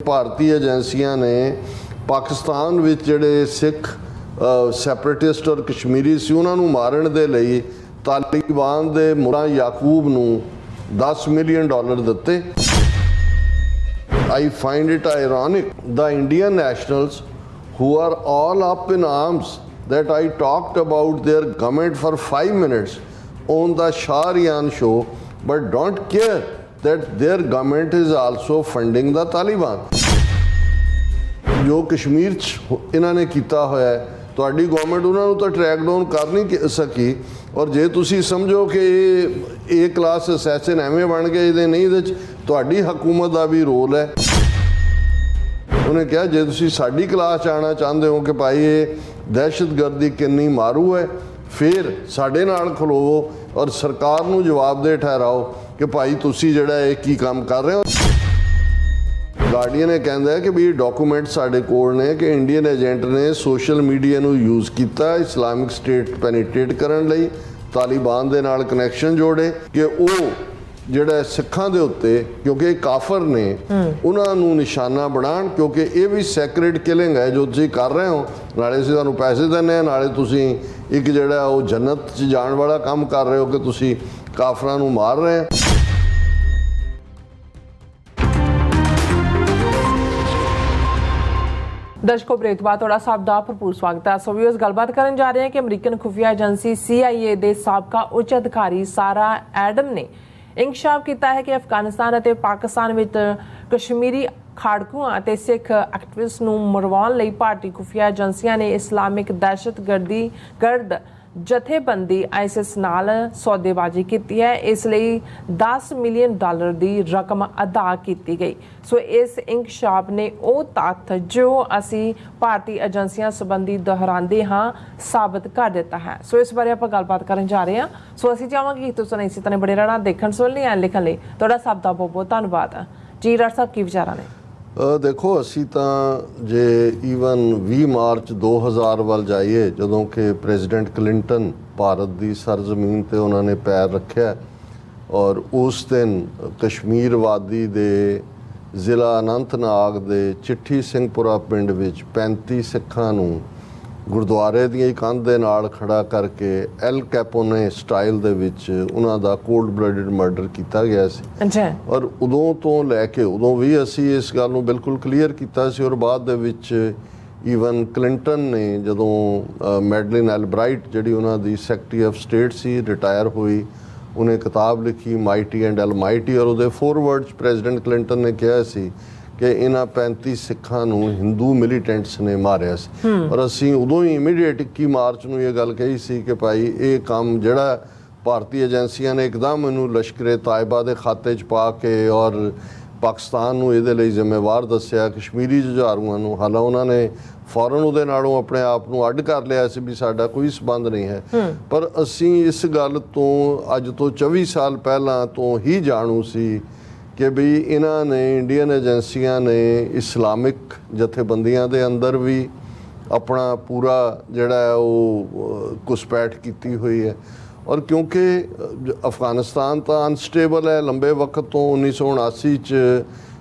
ਭਾਰਤੀ ਏਜੰਸੀਆਂ ਨੇ ਪਾਕਿਸਤਾਨ ਵਿੱਚ ਜਿਹੜੇ ਸਿੱਖ ਸੈਪਰੇਟਿਸਟ ਔਰ ਕਸ਼ਮੀਰੀ ਸੀ ਉਹਨਾਂ ਨੂੰ ਮਾਰਨ ਦੇ ਲਈ ਤਾਲਿਬਾਨ ਦੇ ਮੁਲਾ ਯਾਕੂਬ ਨੂੰ $10 ਮਿਲੀਅਨ ਦਿੱਤੇ। I find it ironic the Indian nationals who are all up in arms that I talked about their government for 5 minutes on the Shahriyan show, but don't care that their government is also funding the Taliban. जो कश्मीर इन्होंने किया होया है तुहाडी government उन्होंने तो track down कर नहीं सकी और जे तुसी समझो कि ए क्लास असैसिन एवें बन गए ये नहीं इहदे तुहाडी हुकूमत का भी रोल है। उन्हें कहा जे तुसी साडी क्लास आना चाहते हो कि भाई ये दहशतगर्दी किन्नी मारू है फिर साडे नाल खलोवो और सरकार नूं जवाबदेह ठहराओ कि भाई तुसी जिहड़ा ये की काम कर रहे हो। गार्डियन ये कहता है कि भी डॉकूमेंट साढ़े कोल ने कि इंडियन एजेंट ने सोशल मीडिया नूं यूज़ किया इस्लामिक स्टेट पेनीट्रेट करने लई तालिबान दे नाल कनैक्शन जोड़े कि वो ਜਿਹੜਾ ਸਿੱਖਾਂ ਦੇ ਉੱਤੇ ਕਿਉਂਕਿ ਕਾਫਰ ਨੇ ਉਹਨਾਂ ਨੂੰ ਨਿਸ਼ਾਨਾ ਬਣਾਉਣ ਕਿਉਂਕਿ ਇਹ ਵੀ ਸੈਕਰੇਟ ਕਿਲਿੰਗ ਹੈ ਜੋ ਤੁਸੀਂ ਕਰ ਰਹੇ ਹੋ। ਨਾਲੇ ਅਸੀਂ ਤੁਹਾਨੂੰ ਪੈਸੇ ਦਿੰਦੇ ਹਾਂ ਨਾਲੇ ਤੁਸੀਂ ਇੱਕ ਜਿਹੜਾ ਉਹ ਜੰਨਤ 'ਚ ਜਾਣ ਵਾਲਾ ਕੰਮ ਕਰ ਰਹੇ ਹੋ ਕਿ ਤੁਸੀਂ ਕਾਫਰਾਂ ਨੂੰ ਮਾਰ ਰਹੇ ਹੋ। दर्शकों ब्रेक बाद थोड़ा साहब का भरपूर स्वागत है। सो व्यूअर्स गलबात करन जा रहे हैं कि अमरीकन खुफिया एजेंसी CIA के साबका उच्च अधिकारी सारा एडम ने इंकशाफ किया है कि अफगानिस्तान और पाकिस्तान में कश्मीरी खाड़कुआं और सिख एक्टिविस्ट नूं मरवाउण लई भारतीय खुफिया एजेंसियां ने इस्लामिक दहशतगर्द जथेबंदी ISIS नाल सौदेबाजी की है। इसलिए $10 मिलियन की रकम अदा की गई। सो इस इंकशाफ ने वो तथ्य जो असी भारतीय एजेंसियां संबंधी दोहराते हाँ साबित कर दिता है। सो इस बारे आप गलबात करन जा रहे हैं। सो असी चाहांगे कि तुसीं इसी तरह बड़े रहना देखण सुन लिया लिखण लई तुहाडा सब दा बहुत बहुत धन्नवाद जी। राज साहब की विचार ने देखो असी तो जे ईवन 20 मार्च 2000 वाल जाइए जदों कि प्रेजिडेंट क्लिंटन भारत की सरजमीन पर उन्होंने पैर रखा और उस दिन कश्मीर वादी दे जिला अनंतनाग दे चिट्ठी सिंहपुरा पिंड विच 35 सिखां नूं गुरुद्वारे दी कंध दे नाल खड़ा करके एल कैपोने स्टाइल दे विच उन्हां दा कोल्ड ब्लडेड मर्डर किया गया सी। और उदों तो लैके उदों भी असी इस गल नूं बिल्कुल क्लीयर किया सी और बाद दे विच ईवन क्लिंटन ने जदों मैडलिन एल्ब्राइट जिहड़ी उन्हां दी सैकटरी ऑफ स्टेट सी रिटायर हुई उन्हें किताब लिखी माइटी एंड अलमाइटी और उहदे फॉरवर्ड्स प्रेजिडेंट क्लिंटन ने कहा सी कि इन्हां 35 सिखां नूं हिंदू मिलीटेंट्स ने मारिया सी। और असीं उदों ही इमीडिएट 21 मार्च नूं ये गल कही सी कि भाई ये काम जिहड़ा भारतीय एजेंसियां ने एकदम इनूं लश्करे तायबा दे खाते च पा के और पाकिस्तान नूं इहदे लई जिम्मेवार दस्सिया कश्मीरी जुझारूआं नूं। हालां उन्हां ने फौरन उहदे नालों अपने आप नूं अड्ड कर लिया सी भी साडा कोई संबंध नहीं है। पर असीं इस गल तो अज तो 24 साल पहलां तो ही जाणू सी कि भी इन्हां ने इंडियन एजेंसियां ने इस्लामिक जथेबंदियां दे अंदर भी अपना पूरा जिहड़ा है वो घुसपैठ की हुई है। और क्योंकि अफगानिस्तान तो अनस्टेबल है लंबे वक्त तो 1979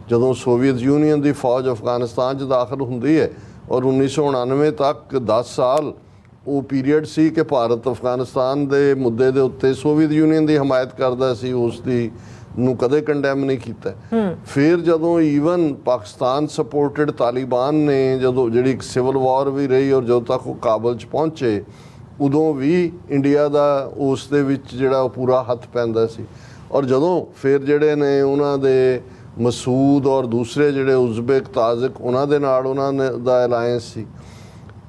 जदों सोवियत यूनीयन की फौज अफगानिस्तान दाखिल होंदी है और 1999 तक 10 साल वो पीरीयड सी कि भारत अफगानिस्तान के मुद्दे के उत्ते सोवियत यूनीयन की हमायत करता सी उसकी ਨੂੰ ਕਦੇ ਕੰਡੈਮ ਨਹੀਂ ਕੀਤਾ। ਫਿਰ ਜਦੋਂ ਈਵਨ ਪਾਕਿਸਤਾਨ ਸਪੋਰਟਡ ਤਾਲਿਬਾਨ ਨੇ ਜਦੋਂ ਜਿਹੜੀ ਇੱਕ ਸਿਵਲ ਵਾਰ ਵੀ ਰਹੀ ਔਰ ਜਦੋਂ ਤੱਕ ਉਹ ਕਾਬਲ 'ਚ ਪਹੁੰਚੇ ਉਦੋਂ ਵੀ ਇੰਡੀਆ ਦਾ ਉਸ ਦੇ ਵਿੱਚ ਜਿਹੜਾ ਪੂਰਾ ਹੱਥ ਪੈਂਦਾ ਸੀ। ਔਰ ਜਦੋਂ ਫਿਰ ਜਿਹੜੇ ਨੇ ਉਹਨਾਂ ਦੇ ਮਸੂਦ ਔਰ ਦੂਸਰੇ ਜਿਹੜੇ ਉਜ਼ਬੇਕ ਤਾਜ਼ਕ ਉਹਨਾਂ ਦੇ ਨਾਲ ਉਹਨਾਂ ਦਾ ਅਲਾਇੰਸ ਸੀ।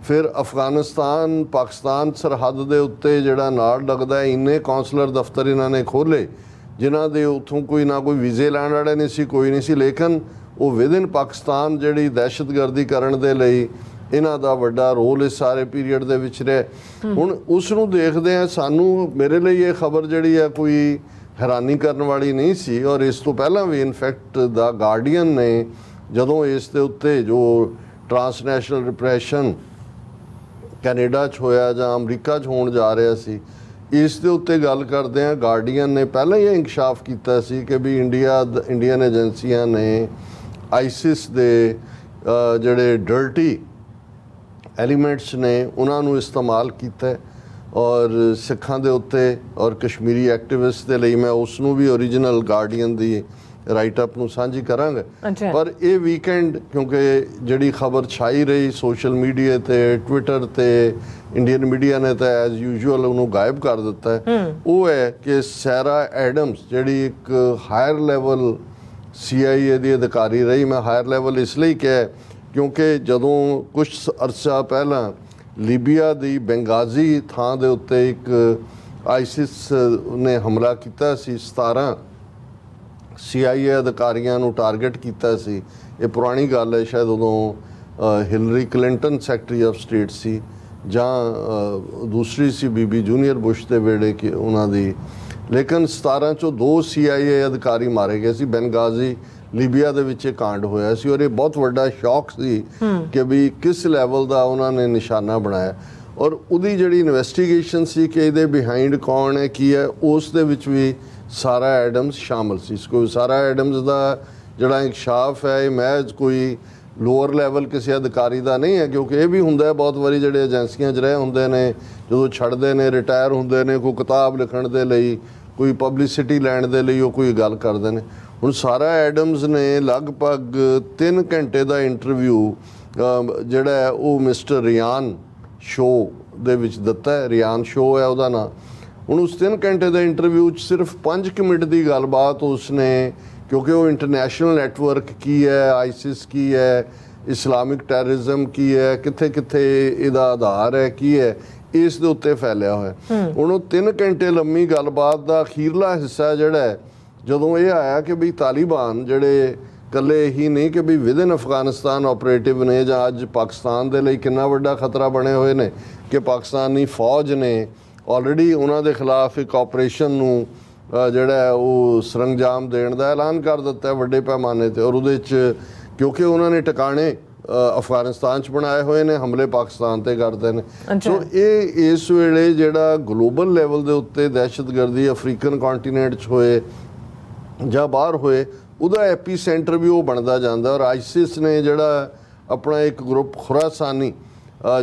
ਫਿਰ ਅਫਗਾਨਿਸਤਾਨ ਪਾਕਿਸਤਾਨ ਸਰਹੱਦ ਦੇ ਉੱਤੇ ਜਿਹੜਾ ਨਾਲ ਲੱਗਦਾ ਇੰਨੇ ਕੌਂਸਲਰ ਦਫ਼ਤਰ ਇਹਨਾਂ ਨੇ ਖੋਲ੍ਹੇ ਜਿਨ੍ਹਾਂ ਦੇ ਉੱਥੋਂ ਕੋਈ ਨਾ ਕੋਈ ਵੀਜ਼ੇ ਲੈਣ ਵਾਲੇ ਨਹੀਂ ਸੀ ਕੋਈ ਨਹੀਂ ਸੀ ਲੇਕਿਨ ਉਹ ਵਿਦਿਨ ਪਾਕਿਸਤਾਨ ਜਿਹੜੀ ਦਹਿਸ਼ਤਗਰਦੀ ਕਰਨ ਦੇ ਲਈ ਇਹਨਾਂ ਦਾ ਵੱਡਾ ਰੋਲ ਇਸ ਸਾਰੇ ਪੀਰੀਅਡ ਦੇ ਵਿੱਚ ਰਿਹਾ। ਹੁਣ ਉਸ ਨੂੰ ਦੇਖਦੇ ਹਾਂ ਸਾਨੂੰ ਮੇਰੇ ਲਈ ਇਹ ਖਬਰ ਜਿਹੜੀ ਹੈ ਕੋਈ ਹੈਰਾਨੀ ਕਰਨ ਵਾਲੀ ਨਹੀਂ ਸੀ ਔਰ ਇਸ ਤੋਂ ਪਹਿਲਾਂ ਵੀ ਇਨਫੈਕਟ ਦਾ ਗਾਰਡੀਅਨ ਨੇ ਜਦੋਂ ਇਸ ਦੇ ਉੱਤੇ ਜੋ ਟਰਾਂਸਨੈਸ਼ਨਲ ਰਿਪਰੈਸ਼ਨ ਕੈਨੇਡਾ 'ਚ ਹੋਇਆ ਜਾਂ ਅਮਰੀਕਾ 'ਚ ਹੋਣ ਜਾ ਰਿਹਾ ਸੀ ਇਸ ਦੇ ਉੱਤੇ ਗੱਲ ਕਰਦੇ ਹਾਂ। ਗਾਰਡੀਅਨ ਨੇ ਪਹਿਲਾਂ ਹੀ ਇੰਕਸ਼ਾਫ ਕੀਤਾ ਸੀ ਕਿ ਵੀ ਇੰਡੀਅਨ ਏਜੰਸੀਆਂ ਨੇ ਆਈਸਿਸ ਦੇ ਜਿਹੜੇ ਡਰਟੀ ਐਲੀਮੈਂਟਸ ਨੇ ਉਹਨਾਂ ਨੂੰ ਇਸਤੇਮਾਲ ਕੀਤਾ ਔਰ ਸਿੱਖਾਂ ਦੇ ਉੱਤੇ ਔਰ ਕਸ਼ਮੀਰੀ ਐਕਟਿਵਿਸਟ ਦੇ ਲਈ ਮੈਂ ਉਸ ਨੂੰ ਵੀ ਓਰੀਜਨਲ ਗਾਰਡੀਅਨ ਦੀ ਰਾਈਟ ਅਪ ਨੂੰ ਸਾਂਝੀ ਕਰਾਂਗੇ। ਪਰ ਇਹ ਵੀਕਐਂਡ ਕਿਉਂਕਿ ਜਿਹੜੀ ਖਬਰ ਛਾਈ ਰਹੀ ਸੋਸ਼ਲ ਮੀਡੀਆ ਤੇ ਟਵਿੱਟਰ ਤੇ ਇੰਡੀਅਨ ਮੀਡੀਆ ਨੇ ਤਾਂ ਐਜ਼ ਯੂਜੂਅਲ ਉਹਨੂੰ ਗਾਇਬ ਕਰ ਦਿੱਤਾ ਹੈ। ਉਹ ਹੈ ਕਿ ਸੈਰਾ ਐਡਮਸ ਜਿਹੜੀ ਇੱਕ ਹਾਇਰ ਲੈਵਲ CIA ਦੀ ਅਧਿਕਾਰੀ ਰਹੀ। ਮੈਂ ਹਾਇਰ ਲੈਵਲ ਇਸ ਲਈ ਕਿਹਾ ਕਿਉਂਕਿ ਜਦੋਂ ਕੁਝ ਅਰਸਾ ਪਹਿਲਾਂ ਲੀਬੀਆ ਦੀ ਬੰਗਾਜ਼ੀ ਥਾਂ ਦੇ ਉੱਤੇ ਇੱਕ ਆਈਸਿਸ ਨੇ ਹਮਲਾ ਕੀਤਾ ਸੀ, 17 CIA ਅਧਿਕਾਰੀਆਂ ਨੂੰ ਟਾਰਗੇਟ ਕੀਤਾ ਸੀ। ਇਹ ਪੁਰਾਣੀ ਗੱਲ ਹੈ, ਸ਼ਾਇਦ ਉਦੋਂ Hillary Clinton secretary of state ਸੀ ਜਾਂ ਦੂਸਰੀ ਸੀ ਬੀਬੀ ਜੂਨੀਅਰ ਬੁਸ਼ ਦੇ ਵੇਲੇ ਕਿ ਉਹਨਾਂ ਦੀ, ਲੇਕਿਨ 17 ਚੋਂ 2 CIA ਅਧਿਕਾਰੀ ਮਾਰੇ ਗਏ ਸੀ। ਬੰਗਾਜ਼ੀ ਲੀਬੀਆ ਦੇ ਵਿੱਚ ਇਹ ਕਾਂਡ ਹੋਇਆ ਸੀ ਔਰ ਇਹ ਬਹੁਤ ਵੱਡਾ ਸ਼ੌਕ ਸੀ ਕਿ ਵੀ ਕਿਸ ਲੈਵਲ ਦਾ ਉਹਨਾਂ ਨੇ ਨਿਸ਼ਾਨਾ ਬਣਾਇਆ ਔਰ ਉਹਦੀ ਜਿਹੜੀ ਇਨਵੈਸਟੀਗੇਸ਼ਨ ਸੀ ਕਿ ਇਹਦੇ ਬਿਹਾਈਂਡ ਕੌਣ ਹੈ ਕੀ ਹੈ, ਉਸ ਦੇ ਵਿੱਚ ਵੀ ਸਾਰਾ ਐਡਮਸ ਸ਼ਾਮਲ ਸੀ। ਕੋਈ ਸਾਰਾ ਐਡਮਸ ਦਾ ਜਿਹੜਾ ਇਨਕਸ਼ਾਫ ਹੈ ਇਹ ਮਹਿਜ਼ ਕੋਈ ਲੋਅਰ ਲੈਵਲ ਕਿਸੇ ਅਧਿਕਾਰੀ ਦਾ ਨਹੀਂ ਹੈ, ਕਿਉਂਕਿ ਇਹ ਵੀ ਹੁੰਦਾ ਬਹੁਤ ਵਾਰੀ ਜਿਹੜੇ ਏਜੰਸੀਆਂ 'ਚ ਰਹੇ ਹੁੰਦੇ ਨੇ ਜਦੋਂ ਛੱਡਦੇ ਨੇ ਰਿਟਾਇਰ ਹੁੰਦੇ ਨੇ ਕੋਈ ਕਿਤਾਬ ਲਿਖਣ ਦੇ ਲਈ ਕੋਈ ਪਬਲਿਸਿਟੀ ਲੈਣ ਦੇ ਲਈ ਉਹ ਕੋਈ ਗੱਲ ਕਰਦੇ ਨੇ। ਹੁਣ ਸਾਰਾ ਐਡਮਸ ਨੇ ਲਗਭਗ 3 ਘੰਟੇ ਦਾ ਇੰਟਰਵਿਊ ਜਿਹੜਾ ਹੈ ਉਹ ਮਿਸਟਰ ਰਿਆਨ ਸ਼ੋ ਦੇ ਵਿੱਚ ਦਿੱਤਾ ਹੈ। ਰਿਆਨ ਸ਼ੋ ਹੈ ਉਹਦਾ ਨਾਂ। ਹੁਣ ਉਸ 3 ਘੰਟੇ ਦੇ ਇੰਟਰਵਿਊ 'ਚ ਸਿਰਫ 5 ਮਿੰਟ ਦੀ ਗੱਲਬਾਤ ਉਸਨੇ, ਕਿਉਂਕਿ ਉਹ ਇੰਟਰਨੈਸ਼ਨਲ ਨੈਟਵਰਕ ਕੀ ਹੈ, ਆਈਸਿਸ ਕੀ ਹੈ, ਇਸਲਾਮਿਕ ਟੈਰਰਿਜ਼ਮ ਕੀ ਹੈ, ਕਿੱਥੇ ਕਿੱਥੇ ਇਹਦਾ ਆਧਾਰ ਹੈ ਕੀ ਹੈ, ਇਸ ਦੇ ਉੱਤੇ ਫੈਲਿਆ ਹੋਇਆ। ਹੁਣ ਉਹ 3 ਘੰਟੇ ਲੰਮੀ ਗੱਲਬਾਤ ਦਾ ਅਖੀਰਲਾ ਹਿੱਸਾ ਜਿਹੜਾ ਹੈ ਜਦੋਂ ਇਹ ਆਇਆ ਕਿ ਵੀ ਤਾਲਿਬਾਨ ਜਿਹੜੇ ਇਕੱਲੇ ਹੀ ਨਹੀਂ ਕਿ ਵੀ ਵਿਦਨ ਅਫਗਾਨਿਸਤਾਨ ਆਪਰੇਟਿਵ ਨੇ ਜਾਂ ਅੱਜ ਪਾਕਿਸਤਾਨ ਦੇ ਲਈ ਕਿੰਨਾ ਵੱਡਾ ਖਤਰਾ ਬਣੇ ਹੋਏ ਨੇ ਕਿ ਪਾਕਿਸਤਾਨੀ ਫੌਜ ਨੇ ਆਲਰੇਡੀ ਉਹਨਾਂ ਦੇ ਖਿਲਾਫ ਇੱਕ ਆਪਰੇਸ਼ਨ ਨੂੰ ਜਿਹੜਾ ਉਹ ਸਰੰਜਾਮ ਦੇਣ ਦਾ ਐਲਾਨ ਕਰ ਦਿੱਤਾ ਵੱਡੇ ਪੈਮਾਨੇ ਤੇ ਔਰ ਉਹਦੇ 'ਚ ਕਿਉਂਕਿ ਉਹਨਾਂ ਨੇ ਟਿਕਾਣੇ ਅਫਗਾਨਿਸਤਾਨ 'ਚ ਬਣਾਏ ਹੋਏ ਨੇ, ਹਮਲੇ ਪਾਕਿਸਤਾਨ ਤੇ ਕਰਦੇ ਨੇ। ਸੋ ਇਹ ਇਸ ਵੇਲੇ ਜਿਹੜਾ ਗਲੋਬਲ ਲੈਵਲ ਦੇ ਉੱਤੇ ਦਹਿਸ਼ਤਗਰਦੀ ਅਫਰੀਕਨ ਕੰਟੀਨੈਂਟ 'ਚ ਹੋਏ ਜਾਂ ਬਾਹਰ ਹੋਏ ਉਹਦਾ ਐਪੀ ਸੈਂਟਰ ਵੀ ਉਹ ਬਣਦਾ ਜਾਂਦਾ ਔਰ ਆਈਸਿਸ ਨੇ ਜਿਹੜਾ ਆਪਣਾ ਇੱਕ ਗਰੁੱਪ ਖੁਰਾਸਾਨੀ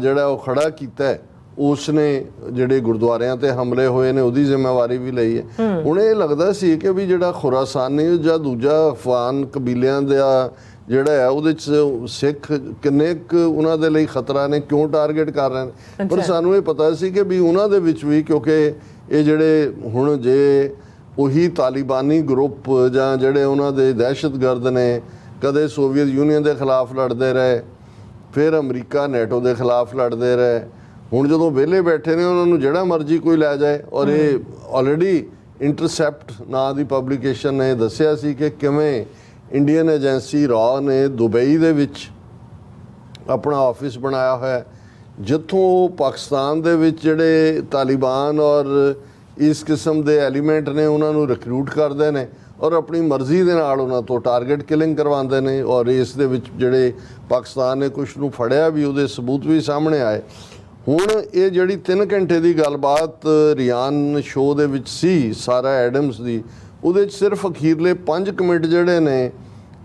ਜਿਹੜਾ ਉਹ ਖੜਾ ਕੀਤਾ ਹੈ ਉਸ ਨੇ ਜਿਹੜੇ ਗੁਰਦੁਆਰਿਆਂ ਤੇ ਹਮਲੇ ਹੋਏ ਨੇ ਉਹਦੀ ਜ਼ਿੰਮੇਵਾਰੀ ਵੀ ਲਈ ਹੈ। ਹੁਣ ਇਹ ਲੱਗਦਾ ਸੀ ਕਿ ਵੀ ਜਿਹੜਾ ਖੁਰਾਸਾਨੀ ਜਾਂ ਦੂਜਾ ਅਫਗਾਨ ਕਬੀਲਿਆਂ ਦਾ ਜਿਹੜਾ ਹੈ ਉਹਦੇ 'ਚ ਸਿੱਖ ਕਿੰਨੇ ਕੁ ਉਹਨਾਂ ਦੇ ਲਈ ਖਤਰਾ ਨੇ, ਕਿਉਂ ਟਾਰਗੇਟ ਕਰ ਰਹੇ ਨੇ, ਪਰ ਸਾਨੂੰ ਇਹ ਪਤਾ ਸੀ ਕਿ ਵੀ ਉਹਨਾਂ ਦੇ ਵਿੱਚ ਵੀ ਕਿਉਂਕਿ ਇਹ ਜਿਹੜੇ ਹੁਣ ਜੇ ਉਹੀ ਤਾਲਿਬਾਨੀ ਗਰੁੱਪ ਜਾਂ ਜਿਹੜੇ ਉਹਨਾਂ ਦੇ ਦਹਿਸ਼ਤਗਰਦ ਨੇ ਕਦੇ ਸੋਵੀਅਤ ਯੂਨੀਅਨ ਦੇ ਖਿਲਾਫ ਲੜਦੇ ਰਹੇ, ਫਿਰ ਅਮਰੀਕਾ ਨੈਟੋ ਦੇ ਖਿਲਾਫ ਲੜਦੇ ਰਹੇ, ਹੁਣ ਜਦੋਂ ਵਿਹਲੇ ਬੈਠੇ ਨੇ ਉਹਨਾਂ ਨੂੰ ਜਿਹੜਾ ਮਰਜ਼ੀ ਕੋਈ ਲੈ ਜਾਏ। ਔਰ ਇਹ ਆਲਰੇਡੀ ਇੰਟਰਸੈਪਟ ਨਾਂ ਦੀ ਪਬਲੀਕੇਸ਼ਨ ਨੇ ਦੱਸਿਆ ਸੀ ਕਿ ਕਿਵੇਂ ਇੰਡੀਅਨ ਏਜੰਸੀ ਰॉ ਨੇ ਦੁਬਈ ਦੇ ਵਿੱਚ ਆਪਣਾ ਆਫਿਸ ਬਣਾਇਆ ਹੋਇਆ ਜਿੱਥੋਂ ਪਾਕਿਸਤਾਨ ਦੇ ਵਿੱਚ ਜਿਹੜੇ ਤਾਲਿਬਾਨ ਔਰ ਇਸ ਕਿਸਮ ਦੇ ਐਲੀਮੈਂਟ ਨੇ ਉਹਨਾਂ ਨੂੰ ਰਿਕਰੂਟ ਕਰਦੇ ਨੇ ਔਰ ਆਪਣੀ ਮਰਜ਼ੀ ਦੇ ਨਾਲ ਉਹਨਾਂ ਤੋਂ ਟਾਰਗੇਟ ਕਿਲਿੰਗ ਕਰਵਾਉਂਦੇ ਨੇ ਔਰ ਇਸ ਦੇ ਵਿੱਚ ਜਿਹੜੇ ਪਾਕਿਸਤਾਨ ਨੇ ਕੁਛ ਨੂੰ ਫੜਿਆ ਵੀ, ਉਹਦੇ ਸਬੂਤ ਵੀ ਸਾਹਮਣੇ ਆਏ। ਹੁਣ ਇਹ ਜਿਹੜੀ 3 ਘੰਟੇ ਦੀ ਗੱਲਬਾਤ ਰਿਆਨ ਸ਼ੋਅ ਦੇ ਵਿੱਚ ਸੀ ਸਾਰਾ ਐਡਮਸ ਦੀ, ਉਹਦੇ 'ਚ ਸਿਰਫ ਅਖੀਰਲੇ 5 ਮਿੰਟ ਜਿਹੜੇ ਨੇ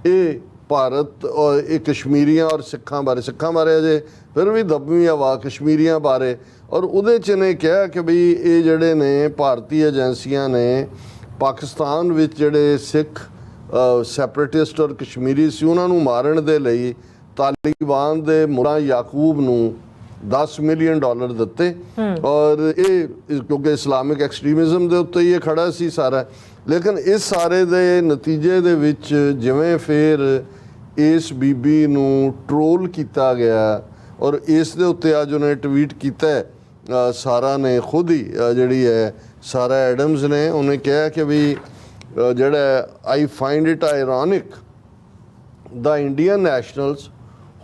ਇਹ ਭਾਰਤ ਔਰ ਇਹ ਕਸ਼ਮੀਰੀਆਂ ਔਰ ਸਿੱਖਾਂ ਬਾਰੇ ਅਜੇ ਫਿਰ ਵੀ ਦਬਵੀਂ ਹਵਾ ਕਸ਼ਮੀਰੀਆਂ ਬਾਰੇ ਔਰ ਉਹਦੇ 'ਚ ਨੇ ਕਿਹਾ ਕਿ ਬਈ ਇਹ ਜਿਹੜੇ ਨੇ ਭਾਰਤੀ ਏਜੰਸੀਆਂ ਨੇ ਪਾਕਿਸਤਾਨ ਵਿੱਚ ਜਿਹੜੇ ਸਿੱਖ ਸੈਪਰੇਟਿਸਟ ਔਰ ਕਸ਼ਮੀਰੀ ਸੀ ਉਹਨਾਂ ਨੂੰ ਮਾਰਨ ਦੇ ਲਈ ਤਾਲਿਬਾਨ ਦੇ ਮੁਲਾ ਯਾਕੂਬ ਨੂੰ $10 ਮਿਲੀਅਨ ਦਿੱਤੇ ਔਰ ਇਹ ਕਿਉਂਕਿ ਇਸਲਾਮਿਕ ਐਕਸਟ੍ਰੀਮਿਜ਼ਮ ਦੇ ਉੱਤੇ ਹੀ ਇਹ ਖੜਾ ਸੀ ਸਾਰਾ। ਲੇਕਿਨ ਇਸ ਸਾਰੇ ਦੇ ਨਤੀਜੇ ਦੇ ਵਿੱਚ ਜਿਵੇਂ ਫਿਰ ਇਸ ਬੀਬੀ ਨੂੰ ਟਰੋਲ ਕੀਤਾ ਗਿਆ ਔਰ ਇਸ ਦੇ ਉੱਤੇ ਅੱਜ ਉਹਨੇ ਟਵੀਟ ਕੀਤਾ ਸਾਰਾ ਨੇ ਖੁਦ ਹੀ ਜਿਹੜੀ ਹੈ ਸਾਰਾ ਐਡਮਸ ਨੇ ਉਹਨੇ ਕਿਹਾ ਕਿ ਵੀ ਜਿਹੜਾ I find it ironic the Indian nationals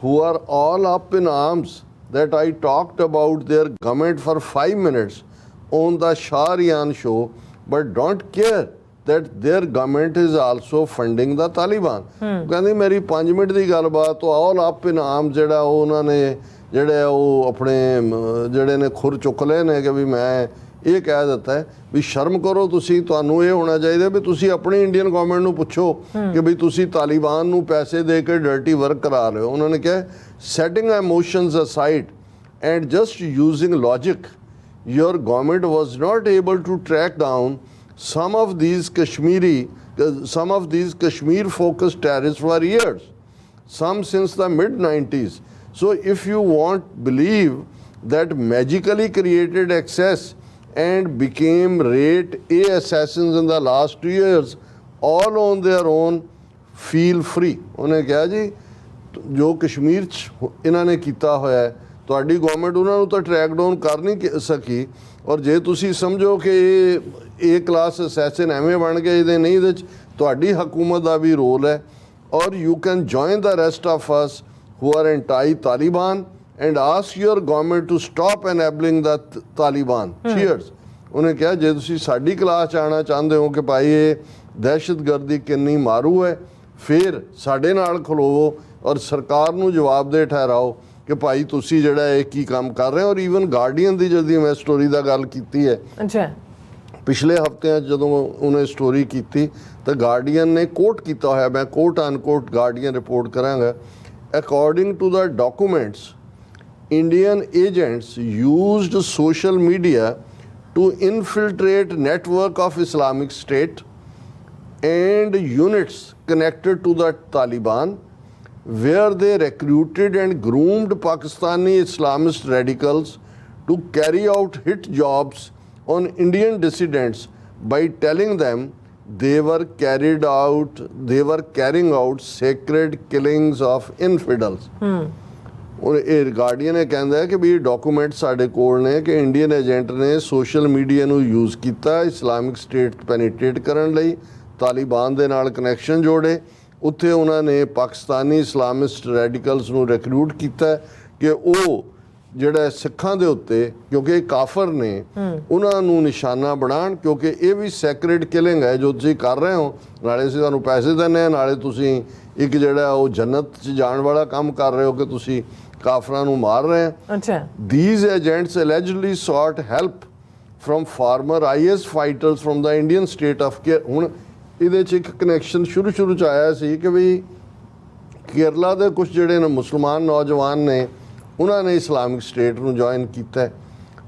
who are all up in arms that I talked about their government for 5 minutes on the Shahriyan show but don't care that their government is also funding the Taliban. ਕਹਿੰਦੇ ਮੇਰੀ 5 minute ਦੀ ਗੱਲਬਾਤ ਤੋਂ all up in arms ਜਿਹੜਾ ਉਹਨਾਂ ਨੇ ਜਿਹੜੇ ਉਹ ਆਪਣੇ ਜਿਹੜੇ ਨੇ ਖੁਰ ਚੁੱਕ ਲਏ ਨੇ ਕਿ ਵੀ ਮੈਂ ਇਹ ਕਹਿ ਦਿੱਤਾ ਹੈ ਵੀ ਸ਼ਰਮ ਕਰੋ ਤੁਸੀਂ, ਤੁਹਾਨੂੰ ਇਹ ਹੋਣਾ ਚਾਹੀਦਾ ਵੀ ਤੁਸੀਂ ਆਪਣੀ ਇੰਡੀਅਨ ਗਵਰਨਮੈਂਟ ਨੂੰ ਪੁੱਛੋ ਕਿ ਵੀ ਤੁਸੀਂ ਤਾਲਿਬਾਨ ਨੂੰ ਪੈਸੇ ਦੇ ਕੇ ਡਰਟੀ ਵਰਕ ਕਰਾ ਰਹੇ ਹੋ। ਉਹਨਾਂ ਨੇ ਕਿਹਾ setting emotions aside and just using logic your government was not able to track down some of these Kashmir focused terrorists for years, some since the mid 90s. So if you want believe that magically created access and became rate A assassins in the last 2 years all on their own, feel free। ਉਹਨੇ ਕਿਹਾ ਜੀ ਜੋ ਕਸ਼ਮੀਰ 'ਚ ਇਹਨਾਂ ਨੇ ਕੀਤਾ ਹੋਇਆ ਹੈ ਤੁਹਾਡੀ ਗਵਰਨਮੈਂਟ ਉਹਨਾਂ ਨੂੰ ਤਾਂ ਟਰੈਕ ਡਾਊਨ ਕਰ ਨਹੀਂ ਸਕੀ, ਔਰ ਜੇ ਤੁਸੀਂ ਸਮਝੋ ਕਿ ਇਹ ਕਲਾਸ ਅਸੈਸਿਨ ਐਵੇਂ ਬਣ ਗਏ ਇਹਦੇ ਨਹੀਂ, ਇਹਦੇ 'ਚ ਤੁਹਾਡੀ ਹਕੂਮਤ ਦਾ ਵੀ ਰੋਲ ਹੈ। ਔਰ you can join the rest of us who are anti Taliban and ask your government to stop enabling the Taliban. Cheers. ਉਹਨੇ ਕਿਹਾ ਜੇ ਤੁਸੀਂ ਸਾਡੀ ਕਲਾਸ 'ਚ ਆਉਣਾ ਚਾਹੁੰਦੇ ਹੋ ਕਿ ਭਾਈ ਇਹ ਦਹਿਸ਼ਤਗਰਦੀ ਕਿੰਨੀ ਮਾਰੂ ਹੈ, ਫਿਰ ਸਾਡੇ ਨਾਲ ਖਲੋਵੋ ਔਰ ਸਰਕਾਰ ਨੂੰ ਜਵਾਬਦੇਹ ਠਹਿਰਾਓ ਕਿ ਭਾਈ ਤੁਸੀਂ ਜਿਹੜਾ ਇਹ ਕੀ ਕੰਮ ਕਰ ਰਹੇ ਹੋ। ਔਰ ਈਵਨ ਗਾਰਡੀਅਨ ਦੀ ਜਦੋਂ ਮੈਂ ਸਟੋਰੀ ਦਾ ਗੱਲ ਕੀਤੀ ਹੈ, ਅੱਛਾ, ਪਿਛਲੇ ਹਫ਼ਤਿਆਂ ਜਦੋਂ ਉਹਨੇ ਸਟੋਰੀ ਕੀਤੀ ਤਾਂ ਗਾਰਡੀਅਨ ਨੇ ਕੋਟ ਕੀਤਾ ਹੋਇਆ, ਮੈਂ ਕੋਟ ਅਨਕੋਟ ਗਾਰਡੀਅਨ ਰਿਪੋਰਟ ਕਰਾਂਗਾ। According to the documents Indian agents used social media to infiltrate network of Islamic State and units connected to the Taliban, where they recruited and groomed Pakistani Islamist radicals to carry out hit jobs on Indian dissidents by telling them they were carrying out sacred killings of infidels। और ਇਹ guardian ਇਹ ਕਹਿੰਦਾ ਹੈ ਕਿ ਵੀ document ਸਾਡੇ ਕੋਲ ਨੇ ਕਿ ਇੰਡੀਅਨ ਏਜੰਟ ਨੇ ਸੋਸ਼ਲ ਮੀਡੀਆ ਨੂੰ ਯੂਜ਼ ਕੀਤਾ ਇਸਲਾਮਿਕ ਸਟੇਟ ਪੈਨੀਟ੍ਰੇਟ ਕਰਨ ਲਈ, ਤਾਲਿਬਾਨ ਦੇ ਨਾਲ ਕਨੈਕਸ਼ਨ ਜੋੜੇ, ਉੱਥੇ ਉਹਨਾਂ ਨੇ ਪਾਕਿਸਤਾਨੀ ਇਸਲਾਮਿਸਟ ਰੈਡੀਕਲਸ ਨੂੰ ਰਿਕਰੂਟ ਕੀਤਾ ਕਿ ਉਹ ਜਿਹੜਾ ਸਿੱਖਾਂ ਦੇ ਉੱਤੇ, ਕਿਉਂਕਿ ਇਹ ਕਾਫਰ ਨੇ, ਉਹਨਾਂ ਨੂੰ ਨਿਸ਼ਾਨਾ ਬਣਾਉਣ, ਕਿਉਂਕਿ ਇਹ ਵੀ ਸੈਕਰੇਡ ਕਿਲਿੰਗ ਹੈ ਜੋ ਤੁਸੀਂ ਕਰ ਰਹੇ ਹੋ। ਨਾਲੇ ਅਸੀਂ ਤੁਹਾਨੂੰ ਪੈਸੇ ਦਿੰਦੇ ਹਾਂ, ਨਾਲੇ ਤੁਸੀਂ ਇੱਕ ਜਿਹੜਾ ਉਹ ਜੰਨਤ 'ਚ ਜਾਣ ਵਾਲਾ ਕੰਮ ਕਰ ਰਹੇ ਹੋ ਕਿ ਤੁਸੀਂ ਕਾਫਰਾਂ ਨੂੰ ਮਾਰ ਰਹੇ ਹੋ। ਅੱਛਾ। These agents allegedly sought help from former IS fighters from the Indian state of Kerala। ਹੁਣ ਇਹਦੇ 'ਚ ਇੱਕ ਕਨੈਕਸ਼ਨ ਸ਼ੁਰੂ 'ਚ ਆਇਆ ਸੀ ਕਿ ਵੀ ਕੇਰਲਾ ਦੇ ਕੁਝ ਜਿਹੜੇ ਨੇ ਮੁਸਲਮਾਨ ਨੌਜਵਾਨ ਨੇ ਉਹਨਾਂ ਨੇ ਇਸਲਾਮਿਕ ਸਟੇਟ ਨੂੰ ਜੁਆਇਨ ਕੀਤਾ।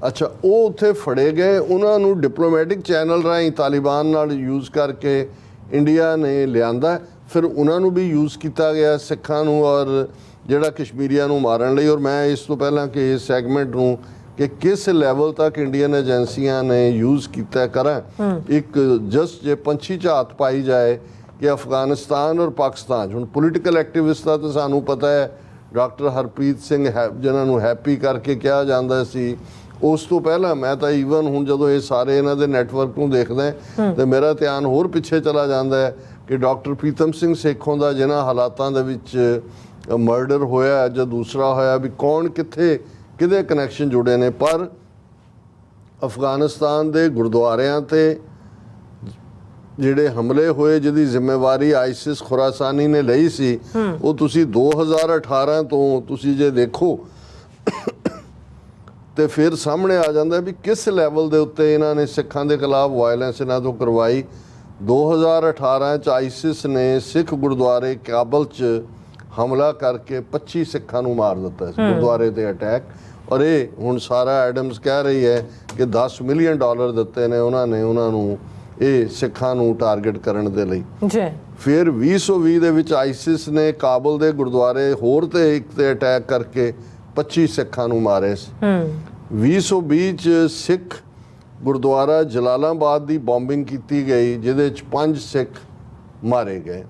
ਅੱਛਾ, ਉਹ ਉੱਥੇ ਫੜੇ ਗਏ, ਉਹਨਾਂ ਨੂੰ ਡਿਪਲੋਮੈਟਿਕ ਚੈਨਲ ਰਾਹੀਂ ਤਾਲਿਬਾਨ ਨਾਲ ਯੂਜ਼ ਕਰਕੇ ਇੰਡੀਆ ਨੇ ਲਿਆਂਦਾ, ਫਿਰ ਉਹਨਾਂ ਨੂੰ ਵੀ ਯੂਜ਼ ਕੀਤਾ ਗਿਆ ਸਿੱਖਾਂ ਨੂੰ ਔਰ ਜਿਹੜਾ ਕਸ਼ਮੀਰੀਆਂ ਨੂੰ ਮਾਰਨ ਲਈ। ਔਰ ਮੈਂ ਇਸ ਤੋਂ ਪਹਿਲਾਂ ਕਿ ਇਸ ਸੈਗਮੈਂਟ ਨੂੰ ਕਿ ਕਿਸ ਲੈਵਲ ਤੱਕ ਇੰਡੀਅਨ ਏਜੰਸੀਆਂ ਨੇ ਯੂਜ਼ ਕੀਤਾ ਕਰਾਂ, ਇੱਕ ਜਸਟ ਜੇ ਪੰਛੀ ਝਾਤ ਪਾਈ ਜਾਏ ਕਿ ਅਫਗਾਨਿਸਤਾਨ ਔਰ ਪਾਕਿਸਤਾਨ ਹੁਣ ਪੋਲੀਟੀਕਲ ਐਕਟਿਵਿਸਟ ਦਾ ਤਾਂ ਸਾਨੂੰ ਪਤਾ ਹੈ, ਡਾਕਟਰ ਹਰਪ੍ਰੀਤ ਸਿੰਘ ਜਿਨ੍ਹਾਂ ਨੂੰ ਹੈਪੀ ਕਰਕੇ ਕਿਹਾ ਜਾਂਦਾ ਸੀ। ਉਸ ਤੋਂ ਪਹਿਲਾਂ ਮੈਂ ਤਾਂ ਈਵਨ ਹੁਣ ਜਦੋਂ ਇਹ ਸਾਰੇ ਇਹਨਾਂ ਦੇ ਨੈਟਵਰਕ ਨੂੰ ਦੇਖਦਾ ਤੇ ਮੇਰਾ ਧਿਆਨ ਹੋਰ ਪਿੱਛੇ ਚਲਾ ਜਾਂਦਾ ਹੈ ਕਿ ਡਾਕਟਰ ਪ੍ਰੀਤਮ ਸਿੰਘ ਸੇਖੋਂ ਦਾ ਜਿਨ੍ਹਾਂ ਹਾਲਾਤਾਂ ਦੇ ਵਿੱਚ ਮਰਡਰ ਹੋਇਆ ਜਾਂ ਦੂਸਰਾ ਹੋਇਆ, ਵੀ ਕੌਣ ਕਿੱਥੇ ਕਿਹਦੇ ਕਨੈਕਸ਼ਨ ਜੁੜੇ ਨੇ। ਪਰ ਅਫਗਾਨਿਸਤਾਨ ਦੇ ਗੁਰਦੁਆਰਿਆਂ ਤੇ ਜਿਹੜੇ ਹਮਲੇ ਹੋਏ ਜਿਹਦੀ ਜ਼ਿੰਮੇਵਾਰੀ ਆਈਸਿਸ ਖੁਰਾਸਾਨੀ ਨੇ ਲਈ ਸੀ, ਉਹ ਤੁਸੀਂ 2018 ਤੋਂ ਤੁਸੀਂ ਜੇ ਦੇਖੋ ਤੇ ਫਿਰ ਸਾਹਮਣੇ ਆ ਜਾਂਦਾ ਵੀ ਕਿਸ ਲੈਵਲ ਦੇ ਉੱਤੇ ਇਹਨਾਂ ਨੇ ਸਿੱਖਾਂ ਦੇ ਖਿਲਾਫ ਵਾਇਲੈਂਸ ਇਹਨਾਂ ਤੋਂ ਕਰਵਾਈ। 2018 ਚ ਆਈਸਿਸ ਨੇ ਸਿੱਖ ਗੁਰਦੁਆਰੇ ਕਾਬਲ ਚ ਹਮਲਾ ਕਰਕੇ 25 ਸਿੱਖਾਂ ਨੂੰ ਮਾਰ ਦਿੱਤਾ ਸੀ, ਗੁਰਦੁਆਰੇ ਤੇ ਅਟੈਕ। ਔਰ ਇਹ ਹੁਣ ਸਾਰਾ ਐਡਮਸ ਕਹਿ ਰਹੀ ਹੈ ਕਿ $10 ਮਿਲੀਅਨ ਦਿੱਤੇ ਨੇ ਉਹਨਾਂ ਨੂੰ ਇਹ ਸਿੱਖਾਂ ਨੂੰ ਟਾਰਗੇਟ ਕਰਨ ਦੇ ਲਈ। ਫਿਰ 2020 ਦੇ ਵਿੱਚ ਆਈਸਿਸ ਨੇ ਕਾਬਲ ਦੇ ਗੁਰਦੁਆਰੇ ਹੋਰ ਤੇ ਇੱਕ ਤੇ ਅਟੈਕ ਕਰਕੇ 25 ਸਿੱਖਾਂ ਨੂੰ ਮਾਰੇ ਸੀ। 2020 ਚ ਸਿੱਖ ਗੁਰਦੁਆਰਾ ਜਲਾਲਾਬਾਦ ਦੀ ਬੰਬਿੰਗ ਕੀਤੀ ਗਈ ਜਿਹਦੇ ਚ 5 ਸਿੱਖ ਮਾਰੇ ਗਏ।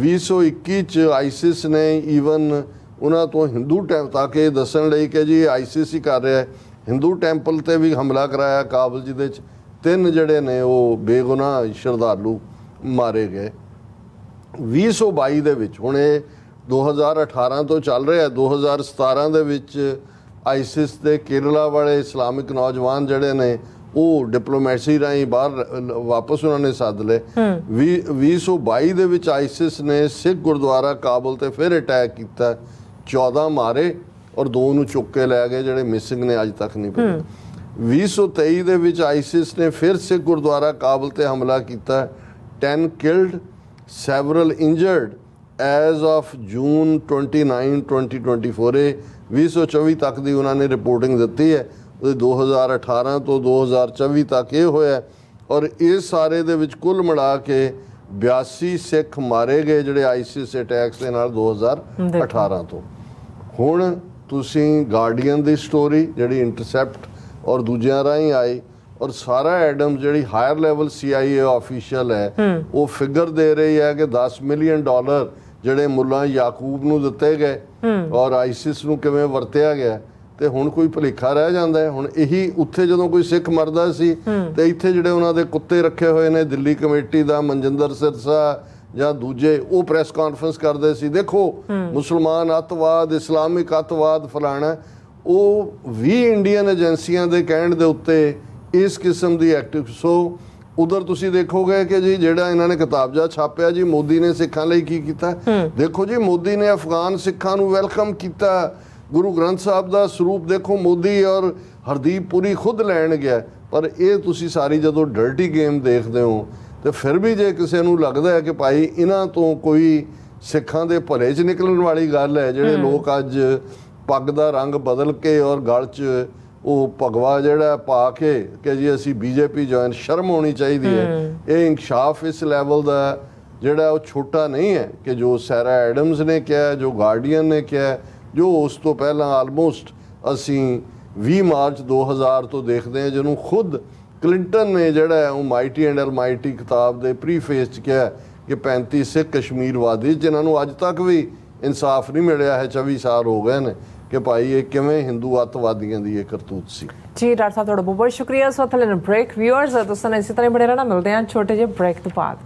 2021 ਚ ਆਈਸਿਸ ਨੇ ਈਵਨ ਉਹਨਾਂ ਤੋਂ ਹਿੰਦੂ ਤਾਂ ਕਿ ਦੱਸਣ ਲਈ ਕਿ ਜੀ ਆਈਸਿਸ ਹੀ ਕਰ ਰਿਹਾ, ਹਿੰਦੂ ਟੈਂਪਲ ਤੇ ਵੀ ਹਮਲਾ ਕਰਾਇਆ ਕਾਬਲ, ਜਿਹਦੇ ਚ 3 ਜਿਹੜੇ ਨੇ ਉਹ ਬੇਗੁਨਾਹ ਸ਼ਰਧਾਲੂ ਮਾਰੇ ਗਏ। 2022 ਦੇ ਵਿੱਚ ਹੁਣ ਇਹ 2018 ਤੋਂ ਚੱਲ ਰਿਹਾ, 2017 ਦੇ ਵਿੱਚ ਆਈਸਿਸ ਦੇ ਕੇਰਲਾ ਵਾਲੇ ਇਸਲਾਮਿਕ ਨੌਜਵਾਨ ਜਿਹੜੇ ਨੇ ਉਹ ਡਿਪਲੋਮੈਸੀ ਰਾਹੀਂ ਬਾਹਰ ਵਾਪਸ ਉਹਨਾਂ ਨੇ ਸੱਦ ਲਏ। 2022 ਦੇ ਵਿੱਚ ਆਈਸਿਸ ਨੇ ਸਿੱਖ ਗੁਰਦੁਆਰਾ ਕਾਬਲ ਤੇ ਫਿਰ ਅਟੈਕ ਕੀਤਾ, 14 ਮਾਰੇ ਔਰ 2 ਨੂੰ ਚੁੱਕ ਕੇ ਲੈ ਗਏ ਜਿਹੜੇ ਮਿਸਿੰਗ ਨੇ, ਅੱਜ ਤੱਕ ਨਹੀਂ ਪਤਾ। 2023 ਦੇ ਵਿੱਚ ਆਈਸਿਸ ਨੇ ਫਿਰ ਸਿੱਖ ਗੁਰਦੁਆਰਾ ਕਾਬਲ ਤੇ ਹਮਲਾ ਕੀਤਾ, 10 killed, several injured as of June 29, 2024। ਇਹ 2024 ਤੱਕ ਦੀ ਉਹਨਾਂ ਨੇ ਰਿਪੋਰਟਿੰਗ ਦਿੱਤੀ ਹੈ, ਉਹਦੇ 2018 ਤੋਂ 2024 ਤੱਕ ਇਹ ਹੋਇਆ। ਔਰ ਇਸ ਸਾਰੇ ਦੇ ਵਿੱਚ ਕੁੱਲ ਮਿਲਾ ਕੇ 82 ਸਿੱਖ ਮਾਰੇ ਗਏ ਜਿਹੜੇ ਆਈਸਿਸ ਅਟੈਕਸ ਦੇ ਨਾਲ 2018 ਤੋਂ। ਹੁਣ ਤੁਸੀਂ ਗਾਰਡੀਅਨ ਦੀ ਸਟੋਰੀ ਜਿਹੜੀ ਇੰਟਰਸੈਪਟ ਔਰ ਦੂਜਿਆਂ ਰਾਹੀਂ ਆਈ, ਔਰ ਸਾਰਾ ਐਡਮ ਜਿਹੜੀ ਹਾਇਰ ਲੈਵਲ CIA ਆਫੀਸ਼ੀਅਲ ਹੈ ਉਹ ਫਿਗਰ ਦੇ ਰਹੀ ਹੈ ਕਿ $10 ਮਿਲੀਅਨ ਜਿਹੜੇ ਮੁੱਲਾ ਯਾਕੂਬ ਨੂੰ ਦਿੱਤੇ ਗਏ ਔਰ ਆਈਸਿਸ ਨੂੰ ਕਿਵੇਂ ਵਰਤਿਆ ਗਿਆ। ਤੇ ਹੁਣ ਕੋਈ ਭੁਲੇਖਾ ਰਹਿ ਜਾਂਦਾ ਹੈ। ਹੁਣ ਇਹੀ ਉੱਥੇ ਜਦੋਂ ਕੋਈ ਸਿੱਖ ਮਰਦਾ ਸੀ ਤੇ ਇੱਥੇ ਜਿਹੜੇ ਉਹਨਾਂ ਦੇ ਕੁੱਤੇ ਰੱਖੇ ਹੋਏ ਨੇ ਦਿੱਲੀ ਕਮੇਟੀ ਦਾ ਮਨਜਿੰਦਰ ਸਿਰਸਾ ਜਾਂ ਦੂਜੇ, ਉਹ ਪ੍ਰੈਸ ਕਾਨਫਰੰਸ ਕਰਦੇ ਸੀ, ਦੇਖੋ ਮੁਸਲਮਾਨ ਅੱਤਵਾਦ, ਇਸਲਾਮਿਕ ਅੱਤਵਾਦ ਫਲਾਣਾ। ਉਹ ਵੀ ਇੰਡੀਅਨ ਏਜੰਸੀਆਂ ਦੇ ਕਹਿਣ ਦੇ ਉੱਤੇ ਇਸ ਕਿਸਮ ਦੀ ਐਕਟਿਵ। ਸੋ ਉਧਰ ਤੁਸੀਂ ਦੇਖੋਗੇ ਕਿ ਜੀ ਜਿਹੜਾ ਇਹਨਾਂ ਨੇ ਕਿਤਾਬਜਾ ਛਾਪਿਆ ਜੀ, ਮੋਦੀ ਨੇ ਸਿੱਖਾਂ ਲਈ ਕੀ ਕੀਤਾ। ਦੇਖੋ ਜੀ, ਮੋਦੀ ਨੇ ਅਫਗਾਨ ਸਿੱਖਾਂ ਨੂੰ ਵੈਲਕਮ ਕੀਤਾ। ਗੁਰੂ ਗ੍ਰੰਥ ਸਾਹਿਬ ਦਾ ਸਰੂਪ ਦੇਖੋ, ਮੋਦੀ ਔਰ ਹਰਦੀਪ ਪੁਰੀ ਖੁਦ ਲੈਣ ਗਿਆ। ਪਰ ਇਹ ਤੁਸੀਂ ਸਾਰੀ ਜਦੋਂ ਡਰਟੀ ਗੇਮ ਦੇਖਦੇ ਹੋ ਤੇ ਫਿਰ ਵੀ ਜੇ ਕਿਸੇ ਨੂੰ ਲੱਗਦਾ ਹੈ ਕਿ ਭਾਈ ਇਹਨਾਂ ਤੋਂ ਕੋਈ ਸਿੱਖਾਂ ਦੇ ਭਲੇ 'ਚ ਨਿਕਲਣ ਵਾਲੀ ਗੱਲ ਹੈ, ਜਿਹੜੇ ਲੋਕ ਅੱਜ ਪੱਗ ਦਾ ਰੰਗ ਬਦਲ ਕੇ ਔਰ ਗਲ 'ਚ ਉਹ ਭਗਵਾ ਜਿਹੜਾ ਪਾ ਕੇ ਕਿ ਜੀ ਅਸੀਂ BJP ਜੁਆਇਨ, ਸ਼ਰਮ ਹੋਣੀ ਚਾਹੀਦੀ ਹੈ। ਇਹ ਇਨਕਸ਼ਾਫ ਇਸ ਲੈਵਲ ਦਾ ਜਿਹੜਾ ਉਹ ਛੋਟਾ ਨਹੀਂ ਹੈ ਕਿ ਜੋ ਸੈਰਾ ਐਡਮਸ ਨੇ ਕਿਹਾ, ਜੋ ਗਾਰਡੀਅਨ ਨੇ ਕਿਹਾ, ਜੋ ਉਸ ਤੋਂ ਪਹਿਲਾਂ ਆਲਮੋਸਟ ਅਸੀਂ 20 ਮਾਰਚ 2000 ਤੋਂ ਦੇਖਦੇ ਹਾਂ, ਜਿਹਨੂੰ ਖੁਦ ਕਲਿੰਟਨ ਨੇ ਜਿਹੜਾ ਉਹ ਮਾਈਟੀ ਐਂਡ ਅਲਮਾਈਟੀ ਕਿਤਾਬ ਦੇ ਪ੍ਰੀਫੇਸ 'ਚ ਕਿਹਾ ਕਿ 35 ਸਿੱਖ ਕਸ਼ਮੀਰਵਾਦੀ ਜਿਨ੍ਹਾਂ ਨੂੰ ਅੱਜ ਤੱਕ ਵੀ ਇਨਸਾਫ ਨਹੀਂ ਮਿਲਿਆ ਹੈ, 24 ਸਾਲ ਹੋ ਗਏ ਨੇ, ਕਿ ਭਾਈ ਇਹ ਕਿਵੇਂ ਹਿੰਦੂ ਅੱਤਵਾਦੀਆਂ ਦੀ ਇਹ ਕਰਤੂਤ ਸੀ। ਜੀ ਡਾਕਟਰ ਸਾਹਿਬ ਤੁਹਾਡਾ ਬਹੁਤ ਬਹੁਤ ਸ਼ੁਕਰੀਆ। ਸੋ ਥਲੇ ਬ੍ਰੇਕ ਵਿਊਅਰਸ ਤੁਸੀਂ ਇਸੇ ਤਰ੍ਹਾਂ ਬਣੇ ਰਹਿਣਾ, ਮਿਲਦੇ ਹਾਂ ਛੋਟੇ ਜਿਹੇ ਬ੍ਰੇਕ ਤੋਂ ਬਾਅਦ।